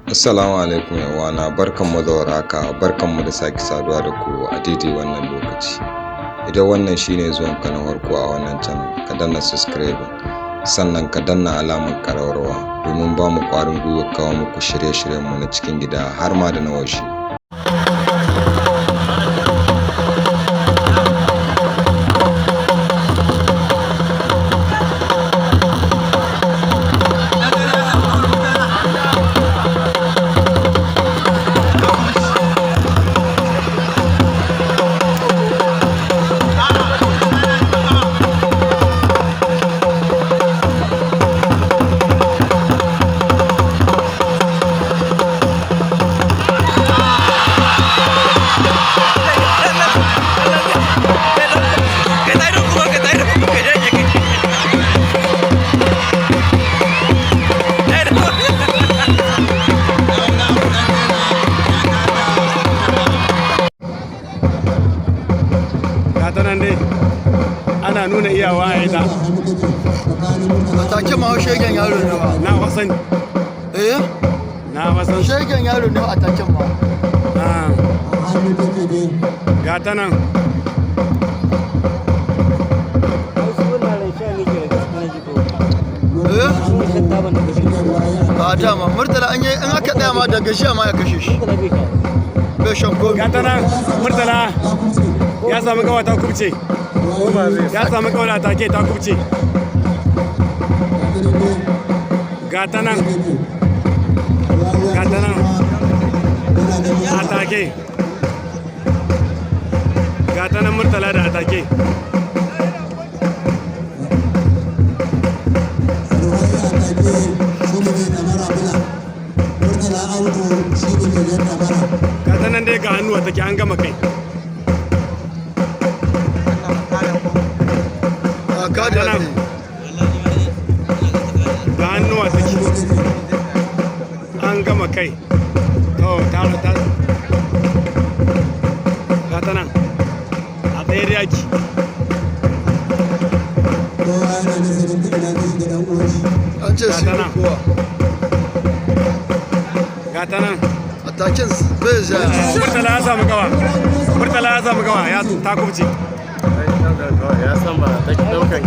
Assalamu alaikum ƴan'uwana, barkanmu da warhaka, barkanmu da sake saduwa da ku a daidai wannan lokaci. Idan wannan shine zuwanka na farko a wannan channel, ka danna subscribing, sannan ka danna alamar ƙararrawa domin ba mu ƙwarin gwiwar kawo muku shirye-shiryenmu na cikin gida har ma da na waje. Ta nan dai ana nuna iyawa a ita. A take ma shegen yaro ne ba. Na wasan. Eh? Na wasan. Shegen yaro ne a take ma. Ga ta nan. A dama Murtala an yi in aka tsaya ma daga shi ma ya kashe shi. Bai shan komi. Ga ta nan Murtala ya samu gawa ta kubce. Ya samu gawa ta ke ta kubce. Ga ta nan. Ga ta nan. Atake. Ga ta nan Murtala da atake. Ga ta nan dai ga hannuwa take an gama kai. A kada nan. ne. Ga hannuwa take an gama kai. To ta ga ta nan a tsaye da yaki. An ce su yi kowa. Ga ta nan. A taken bai ja. Murtala ya samu gawa. Murtala ya samu gawa ya ta kubce. Ya san ba ta daukan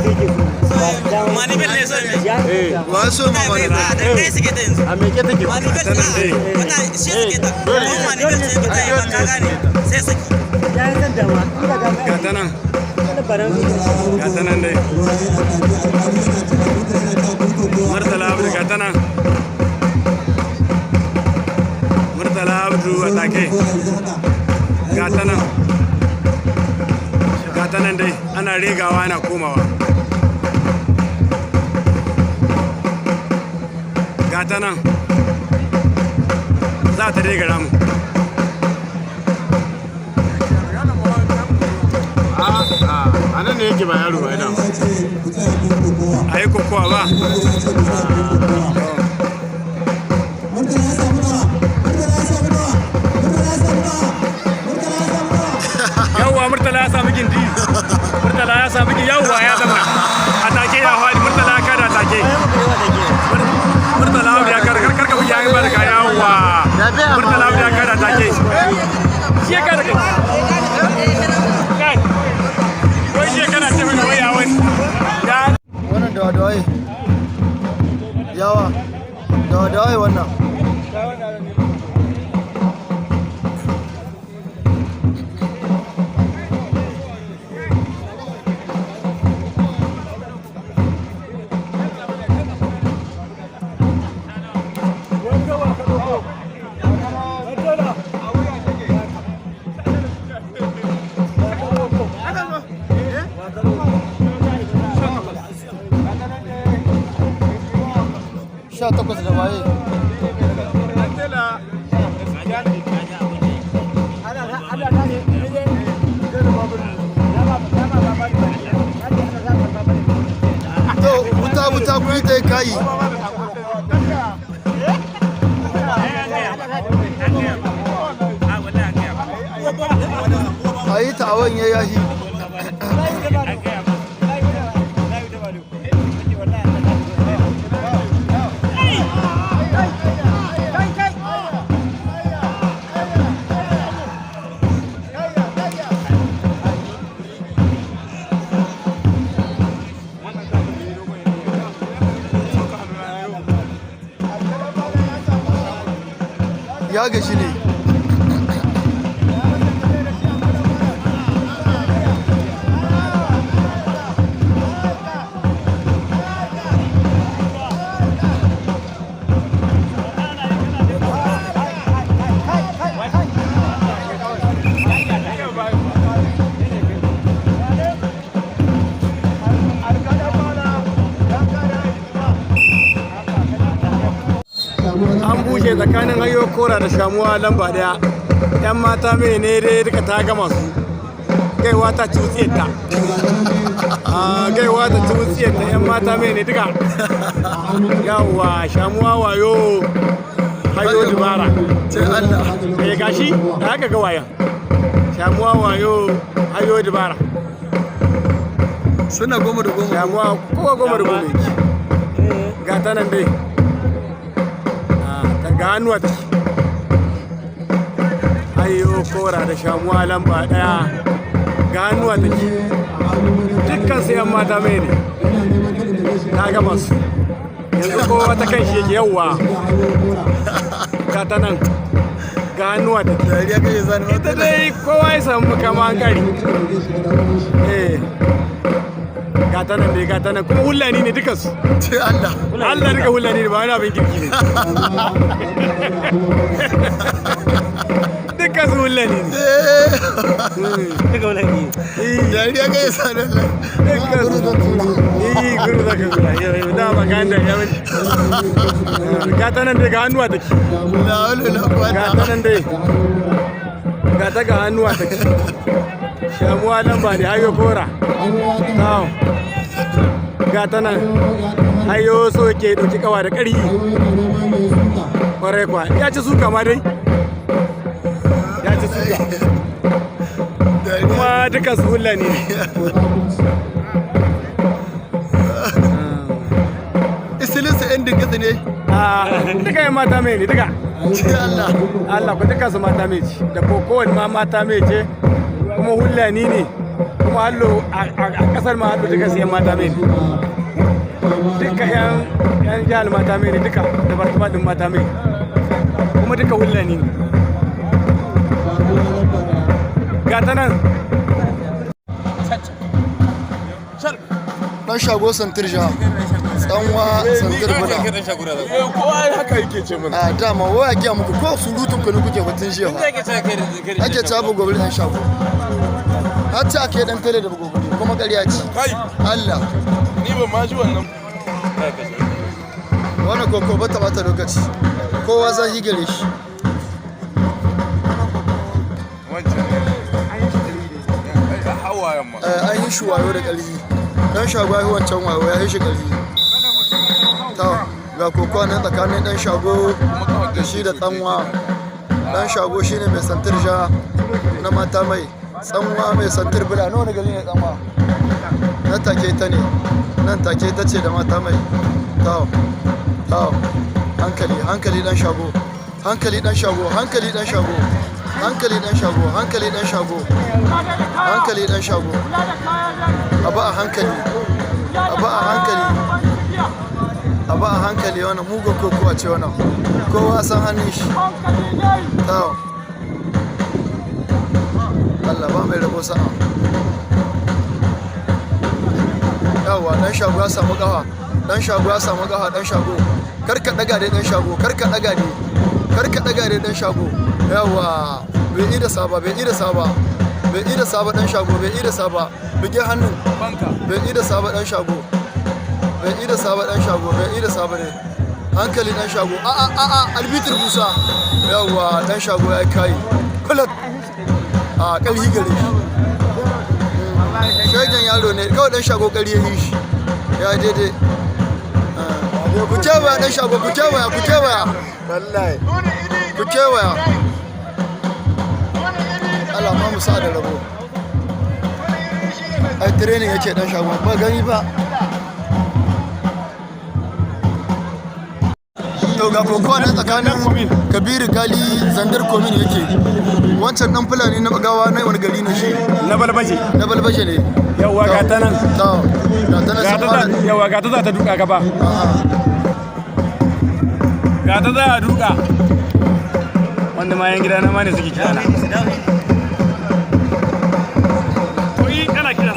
Mani bel ne so me? Wa so ma wani Da kai suke ta yanzu. a me ke take Mani bel na wata shi suke ta. Kuma mani bel sai ka yi ba ka gane sai saki. Ga ta nan. Ga ta nan dai. Murtala Abdu ga ta nan. Murtala Abdu atake. Ga ta nan. Ga ta nan dai ana regawa ana komawa. Ga ta nan. Za ta rega ramu. a nan ne yake ba yaro ba ina A yi kokowa ba. Yawwa Murtala ya sami gindi. Murtala ya sami gindi. Yawwa ya zama. Atake ya hwadi. Murtala ya kada atake. Murtala ya kada. Karka bugi ya barka. Yawwa. Murtala ya kada atake. Shi ya kada kai. Kai. Wai shi ya kana ce mai wai ya wani. Wannan dawa-dawai. Yawa. Dawa-dawai wannan. Sha takwas da waye. To wuta ku yi ta kayi. A yi ta awon ya yahi. ya gaji ne. An bushe tsakanin hayo kora da shamuwa lamba daya. Yan mata mai ne dai duka ta gama su. Gaiwa ta ci wutsiyar ta. Gaiwa ta ci wutsiyar ta yan mata mai ne duka. Yawwa shamuwa wayo hayo dubara. Ce Allah. Gashi da haka ga wayan. Shamuwa wayo hayo dubara. Suna goma da goma. Shamuwa kowa goma da goma. Ga ta nan dai. Ga hannuwa ta ayo kora da shamuwa lamba daya ga hannuwa ta dukkan su yan mata mai ne ta gama su yanzu kowa ta kan shi yake yawwa ga ta nan ga hannuwa ta ita dai kowa ya samu kama kari ga ta nan dai ga ta nan kuma hulani ne dukansu Ce Allah. Allah duka hulani ne ba wani abin kirki ne dukkan su hulani ne duka hulani Dariya kai sanar da. dukkan su guru za ka zura yau da ba ka handa ya wani ga ta nan dai ga hannuwa take La hawla la quwwata. ga ta nan dai ga ta ga hannuwa take shamuwa lamba ne hayo kora tawo ga ta nan hayo so ke dauki kawa da ƙari kwarai kwa ya ci suka ma dai ya ci suka kuma duka su hulani ne Isilinsu ‘yan digasa ne. duka yan mata mai ne duka Ce Allah. Allah ku duka su mata mai ce da kokowar ma mata mai ce kuma hulani ne kuma hallo a kasar ma hallo duka su yan mata mai ne duka yan jihar mata mai ne duka da barkama din mata mai kuma duka hulani ne ga ta nan Dan shago santir ja. Tsanwa santir bula. kowa haka yake ce mana A dama waya giya muku ko surutun ku ne kuke batun jiya ba. Ake ta bu gobe dan shago. Har ta ake dan tare da gobe kuma ƙarya ce. kai Allah. ni ban ma ji wannan Wannan koko ba ta bata lokaci. Kowa za shi gare shi. wancan hawayen ma An yi shi wayo da ƙarfi. Dan shago ya wancan wayo ya yi shi ƙarfi. Ta ga koko nan tsakanin dan shago da shi da tsanwa. Dan shago shine mai santir ja na mata mai. Tsanwa mai santir bula nawa gari ne tsanwa. Na take ta ne. Nan take ta ce da mata mai. Ta hankali hankali dan shago. Hankali dan shago hankali dan shago. Hankali dan shago hankali dan shago. Hankali dan shago. Aba a hankali. Aba a hankali. Aba a hankali wannan mugun kokowa ce wannan. Kowa san hannun shi. Allah ba mai rabo sa'a. Yawa dan shago ya samu kafa. Dan shago ya samu kafa dan shago. Karka daga dai dan shago, karka daga dai. Karka daga dai dan shago. Yawa bai ida saba, bai ida saba. Bai ida saba dan shago, bai ida saba. Bige hannun. Bai ida saba dan shago. Bai ida saba dan shago, bai ida saba ne. Hankali dan shago. A albitir Musa. Yawa dan shago ya kai. Kulat. A ƙarfi gare shi. Shaidan yaro ne kawai dan shago ƙari ya yi shi. Ya daidai. Ku kewaya dan shago, ku kewaya, ku kewaya. Wallahi. Ku kewaya. Allah ma mu sa da rabo. Ai training yake dan shago ba gani ba. To ga kokowa na tsakanin Kabiru Gali Zandar Komin yake. Wancan dan Fulani na Bagawa na wani gari ne shi. na balbaje Na Balbaje ne. yawwa ga ta nan To, ga ta nan ga ta sun yawwa ga ta za ta duka gaba ga ta za a duka wanda ma yan gida na ma ne suke kira na to yi ana kira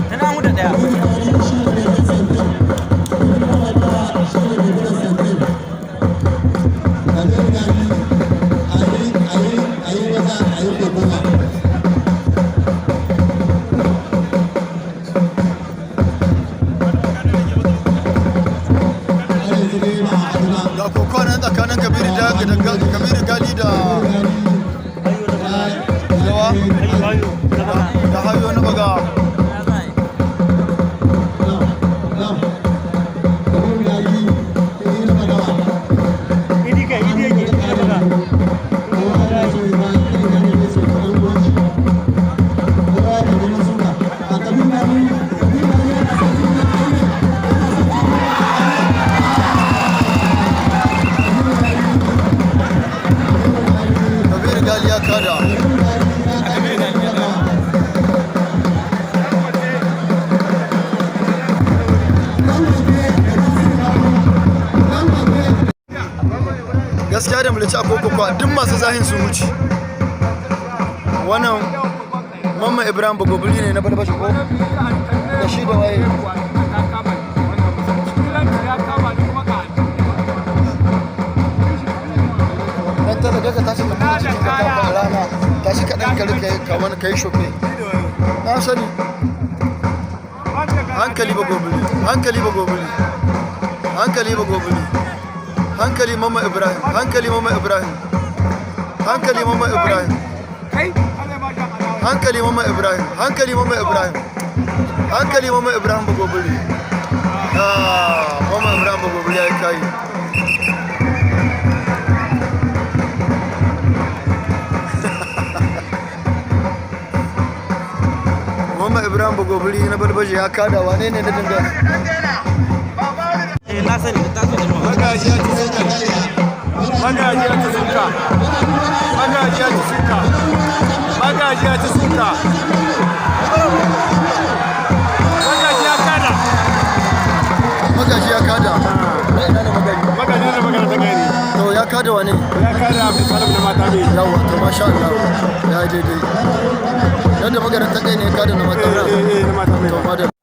tana mu da daya ga kokonan tsakanin kabiru gali da yawa da hayo na baga kada gaskiya da mulci a kokokwa duk masu zahin sun wuce wannan mamman ibrahim bagobuli ne na balbashi ko da shi da waye ta daga ka tashi ka rana tashi kaɗan ka rika kawan ka yi shofe na sani hankali ba gobuli hankali ba gobuli hankali ba gobuli hankali mama ibrahim hankali mama ibrahim hankali mama ibrahim hankali mama ibrahim hankali mama ibrahim hankali mama ibrahim ba gobuli mama ibrahim ba gobuli ya yi kayi Muhammad Ibrahim Bagobiri na balbaji ya kada wane ne da dinga na sani ta so da magajiya ta suka magajiya ta suka magajiya ta suka magajiya ta suka magajiya kada magaji ya kada ina ne magaji magajiya da magana ta gani to ya kada wane ya kada Abdul Salam da mata bai yawa to masha Allah ya daidai yadda magana ta kai ne kada na mata na mata bai to